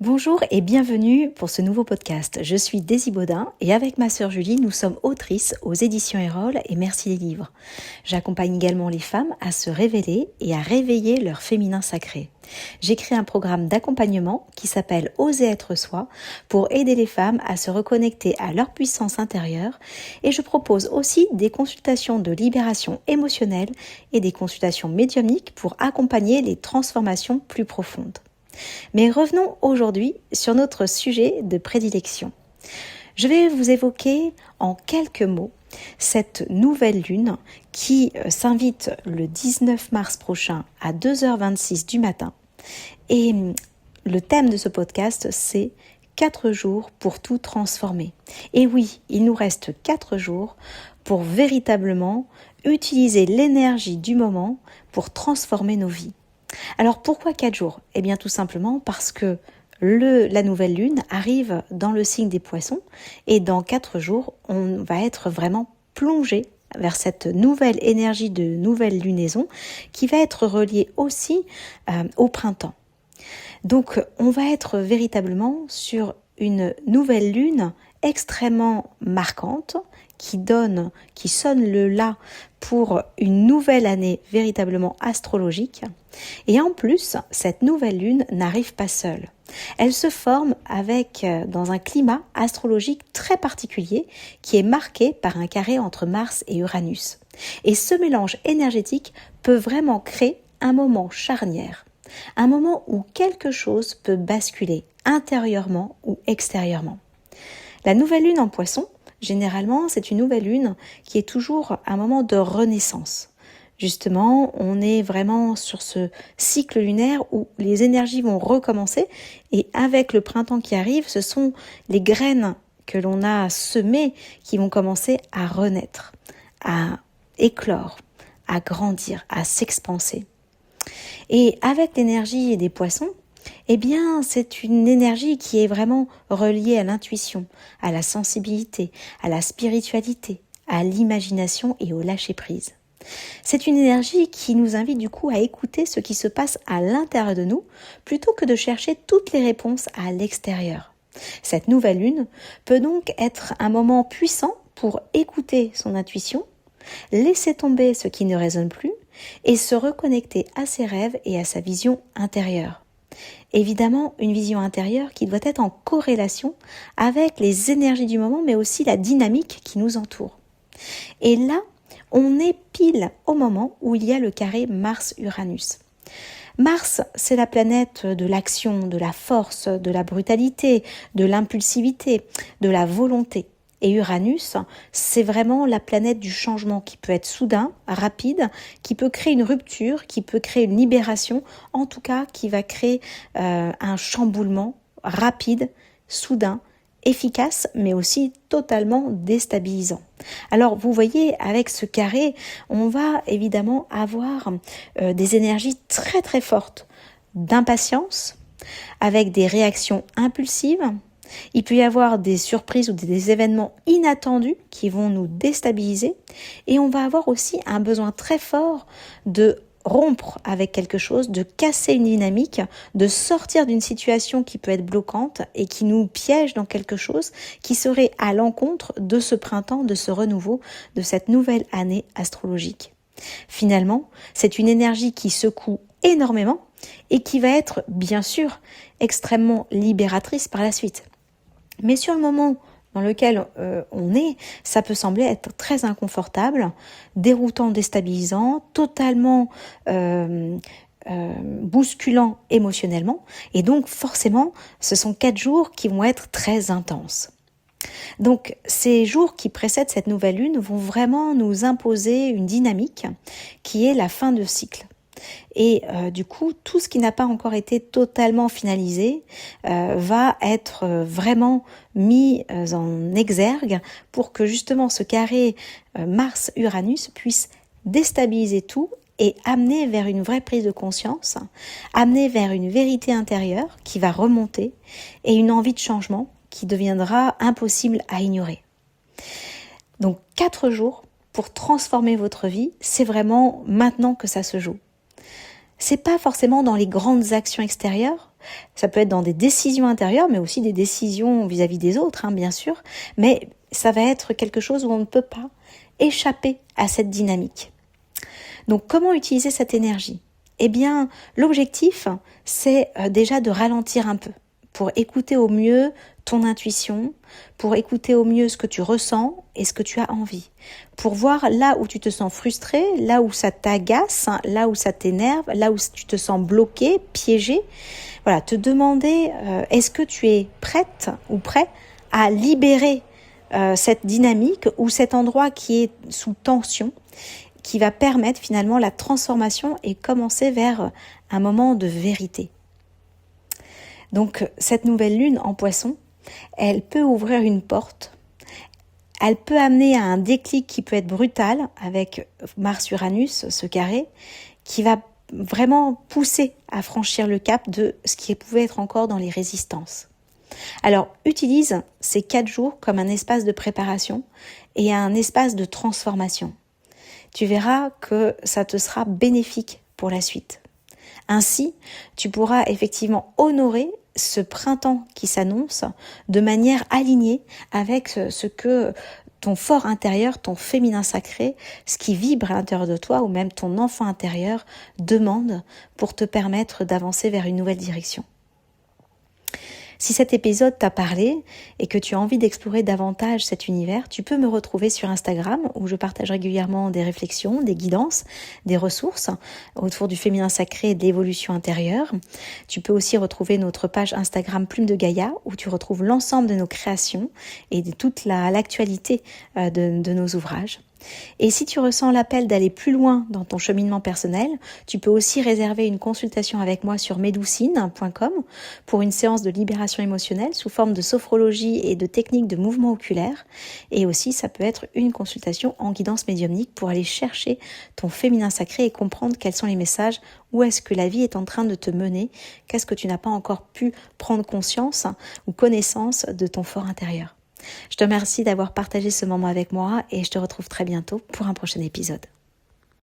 Bonjour et bienvenue pour ce nouveau podcast. Je suis Daisy Baudin et avec ma sœur Julie, nous sommes autrices aux éditions Erol et Merci les livres. J'accompagne également les femmes à se révéler et à réveiller leur féminin sacré. J'ai créé un programme d'accompagnement qui s'appelle Oser être soi pour aider les femmes à se reconnecter à leur puissance intérieure et je propose aussi des consultations de libération émotionnelle et des consultations médiumniques pour accompagner les transformations plus profondes. Mais revenons aujourd'hui sur notre sujet de prédilection. Je vais vous évoquer en quelques mots cette nouvelle lune qui s'invite le 19 mars prochain à 2h26 du matin. Et le thème de ce podcast, c'est 4 jours pour tout transformer. Et oui, il nous reste 4 jours pour véritablement utiliser l'énergie du moment pour transformer nos vies. Alors pourquoi 4 jours ? Eh bien tout simplement parce que la nouvelle lune arrive dans le signe des poissons et dans 4 jours, on va être vraiment plongé vers cette nouvelle énergie de nouvelle lunaison qui va être reliée aussi au printemps. Donc on va être véritablement sur une nouvelle lune extrêmement marquante qui sonne le la pour une nouvelle année véritablement astrologique. Et en plus, cette nouvelle lune n'arrive pas seule. Elle se forme dans un climat astrologique très particulier qui est marqué par un carré entre Mars et Uranus. Et ce mélange énergétique peut vraiment créer un moment charnière, un moment où quelque chose peut basculer intérieurement ou extérieurement. La nouvelle lune en Poisson, généralement, c'est une nouvelle lune qui est toujours un moment de renaissance. Justement, on est vraiment sur ce cycle lunaire où les énergies vont recommencer et avec le printemps qui arrive, ce sont les graines que l'on a semées qui vont commencer à renaître, à éclore, à grandir, à s'expanser. Et avec l'énergie des poissons, eh bien, c'est une énergie qui est vraiment reliée à l'intuition, à la sensibilité, à la spiritualité, à l'imagination et au lâcher-prise. C'est une énergie qui nous invite du coup à écouter ce qui se passe à l'intérieur de nous plutôt que de chercher toutes les réponses à l'extérieur. Cette nouvelle lune peut donc être un moment puissant pour écouter son intuition, laisser tomber ce qui ne résonne plus et se reconnecter à ses rêves et à sa vision intérieure. Évidemment, une vision intérieure qui doit être en corrélation avec les énergies du moment, mais aussi la dynamique qui nous entoure. Et là, on est pile au moment où il y a le carré Mars-Uranus. Mars, c'est la planète de l'action, de la force, de la brutalité, de l'impulsivité, de la volonté. Et Uranus, c'est vraiment la planète du changement qui peut être soudain, rapide, qui peut créer une rupture, qui peut créer une libération, en tout cas qui va créer un chamboulement rapide, soudain, efficace, mais aussi totalement déstabilisant. Alors vous voyez, avec ce carré, on va évidemment avoir des énergies très très fortes d'impatience, avec des réactions impulsives. Il peut y avoir des surprises ou des événements inattendus qui vont nous déstabiliser et on va avoir aussi un besoin très fort de rompre avec quelque chose, de casser une dynamique, de sortir d'une situation qui peut être bloquante et qui nous piège dans quelque chose qui serait à l'encontre de ce printemps, de ce renouveau, de cette nouvelle année astrologique. Finalement, c'est une énergie qui secoue énormément et qui va être bien sûr extrêmement libératrice par la suite. Mais sur le moment dans lequel on est, ça peut sembler être très inconfortable, déroutant, déstabilisant, totalement bousculant émotionnellement. Et donc forcément, ce sont 4 jours qui vont être très intenses. Donc ces jours qui précèdent cette nouvelle lune vont vraiment nous imposer une dynamique qui est la fin de cycle. Et du coup, tout ce qui n'a pas encore été totalement finalisé va être vraiment mis en exergue pour que justement ce carré Mars-Uranus puisse déstabiliser tout et amener vers une vraie prise de conscience, amener vers une vérité intérieure qui va remonter et une envie de changement qui deviendra impossible à ignorer. Donc 4 jours pour transformer votre vie, c'est vraiment maintenant que ça se joue. C'est pas forcément dans les grandes actions extérieures, ça peut être dans des décisions intérieures, mais aussi des décisions vis-à-vis des autres, bien sûr, mais ça va être quelque chose où on ne peut pas échapper à cette dynamique. Donc comment utiliser cette énergie ? Eh bien, l'objectif, c'est déjà de ralentir un peu pour écouter au mieux ton intuition, pour écouter au mieux ce que tu ressens et ce que tu as envie. Pour voir là où tu te sens frustré, là où ça t'agace, là où ça t'énerve, là où tu te sens bloqué, piégé. Voilà, te demander est-ce que tu es prête ou prêt à libérer cette dynamique ou cet endroit qui est sous tension, qui va permettre finalement la transformation et commencer vers un moment de vérité. Donc cette nouvelle lune en Poisson, elle peut ouvrir une porte, elle peut amener à un déclic qui peut être brutal avec Mars-Uranus, ce carré, qui va vraiment pousser à franchir le cap de ce qui pouvait être encore dans les résistances. Alors utilise ces 4 jours comme un espace de préparation et un espace de transformation. Tu verras que ça te sera bénéfique pour la suite. Ainsi, tu pourras effectivement honorer ce printemps qui s'annonce de manière alignée avec ce que ton fort intérieur, ton féminin sacré, ce qui vibre à l'intérieur de toi ou même ton enfant intérieur demande pour te permettre d'avancer vers une nouvelle direction. Si cet épisode t'a parlé et que tu as envie d'explorer davantage cet univers, tu peux me retrouver sur Instagram où je partage régulièrement des réflexions, des guidances, des ressources autour du féminin sacré et de l'évolution intérieure. Tu peux aussi retrouver notre page Instagram Plume de Gaïa où tu retrouves l'ensemble de nos créations et de toute l'actualité de nos ouvrages. Et si tu ressens l'appel d'aller plus loin dans ton cheminement personnel, tu peux aussi réserver une consultation avec moi sur medoucine.com pour une séance de libération émotionnelle sous forme de sophrologie et de techniques de mouvement oculaire. Et aussi, ça peut être une consultation en guidance médiumnique pour aller chercher ton féminin sacré et comprendre quels sont les messages, où est-ce que la vie est en train de te mener, qu'est-ce que tu n'as pas encore pu prendre conscience ou connaissance de ton fort intérieur. Je te remercie d'avoir partagé ce moment avec moi et je te retrouve très bientôt pour un prochain épisode.